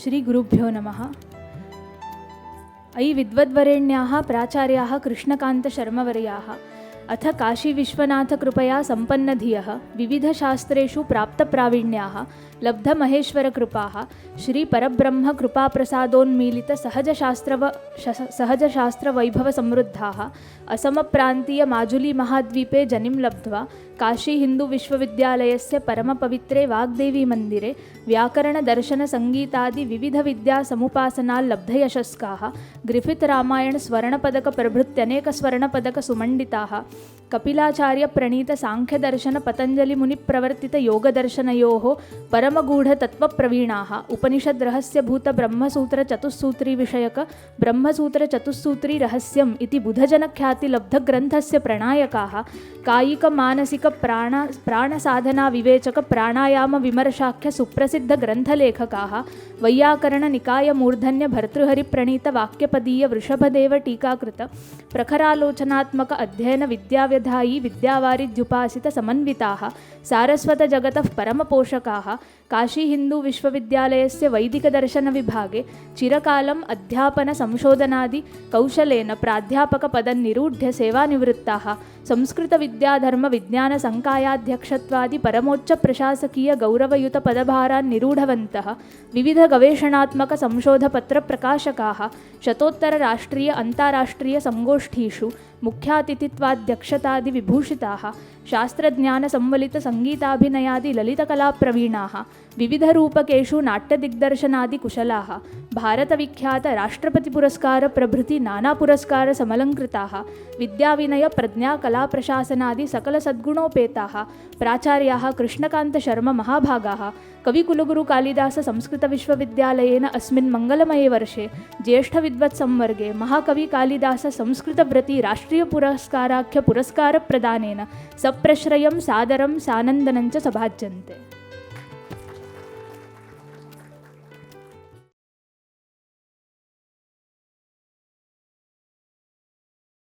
ಶ್ರೀ ಗುರುಭ್ಯೋ ನಮಃ. ಅಯಿ ವಿದ್ವದ್ವರೆಣ್ಯಾಃ ಪ್ರಾಚಾರ್ಯಾಃ ಕೃಷ್ಣಕಾಂತಶರ್ಮವರ್ಯಾಃ ಅಥ ಕಾಶೀವಿಶ್ವನಾಥಕೃಪಯಾ ಸಂಪನ್ನಧಿಯಃ ವಿವಿಧಶಾಸ್ತ್ರೇಷು ಪ್ರಾಪ್ತಪ್ರಾವೀಣ್ಯಾಃ ಲಬ್ಧಮಹೇಶ್ವರಕೃಪಾಃ ಶ್ರೀಪರಬ್ರಹ್ಮಕೃಪಾಪ್ರಸಾದೋನ್ಮೀಲಿತಸಹಜಶಾಸ್ತ್ರವೈಭವಸಮೃದ್ಧಾಃ असमप्रान्तीयमाजुलीमहाद्वीपे जनिं लब्ध्वा काशीहिन्दुविश्वविद्यालयस्य परमपवित्रे वाग्देवीमन्दिरे व्याकरणदर्शनसङ्गीतादिविविधविद्यासमुपासनाल्लब्धयशस्काः ग्रिफिथरामायणस्वर्णपदकप्रभृत्यनेकस्वर्णपदकसुमण्डिताः कपिलाचार्यप्रणीतसाङ्ख्यदर्शनपतञ्जलिमुनिप्रवर्तितयोगदर्शनयोः परमगूढतत्त्वप्रवीणाः उपनिषद्रहस्यभूतब्रह्मसूत्रचतुस्सूत्रीविषयक ब्रह्मसूत्रचतुस्सूत्रीरहस्यम् इति बुधजनख्यातिलब्धग्रन्थस्य प्रणायकाः कायिकमानसिकप्राणसाधनाविवेचक प्राणायामविमर्शाख्य सुप्रसिद्धग्रन्थलेखकाः वैयाकरणनिकायमूर्धन्यभर्तृहरिप्रणीतवाक्यपदीयवृषभदेव टीकाकृत प्रखरालोचनात्मक अध्ययनविद्याव्यधायी विद्यावारिध्युपासितसमन्विताः सारस्वतजगतः परमपोषकाः काशीहिन्दुविश्वविद्यालयस्य वैदिकदर्शनविभागे चिरकालम् अध्यापनसंशोधनादि कौशलेन प्राध्यापकपदन्निरूढ्य सेवानिवृत्ताः संस्कृतविद्याधर्मविज्ञानसङ्कायाध्यक्षत्वादि परमोच्चप्रशासकीयगौरवयुतपदभारान्निरूढवन्तः विविधगवेषणात्मकसंशोधपत्रप्रकाशकाः शतोत्तरराष्ट्रीय अन्ताराष्ट्रीयसङ्गोष्ठीषु मुख्यातिथित्वाध्यक्षतादिविभूषिताः शास्त्रज्ञानसंवलितसङ्गीताभिनयादिललितकलाप्रवीणाः विविधरूपकेषु नाट्यदिग्दर्शनादिकुशलाः भारतविख्यातराष्ट्रपतिपुरस्कारप्रभृति नानापुरस्कारसमलङ्कृताः विद्याविनयप्रज्ञाकलाप्रशासनादि सकलसद्गुणोपेताः प्राचार्याः कृष्णकान्तशर्ममहाभागाः कविकुलगुरुकालिदाससंस्कृतविश्वविद्यालयेन अस्मिन् मङ्गलमये वर्षे ज्येष्ठविद्वत्संवर्गे महाकविकालिदाससंस्कृतव्रती राष्ट्रीयपुरस्काराख्यपुरस्कारप्रदानेन सप्रश्रयं सादरं सानन्दनं च सभाज्यन्ते।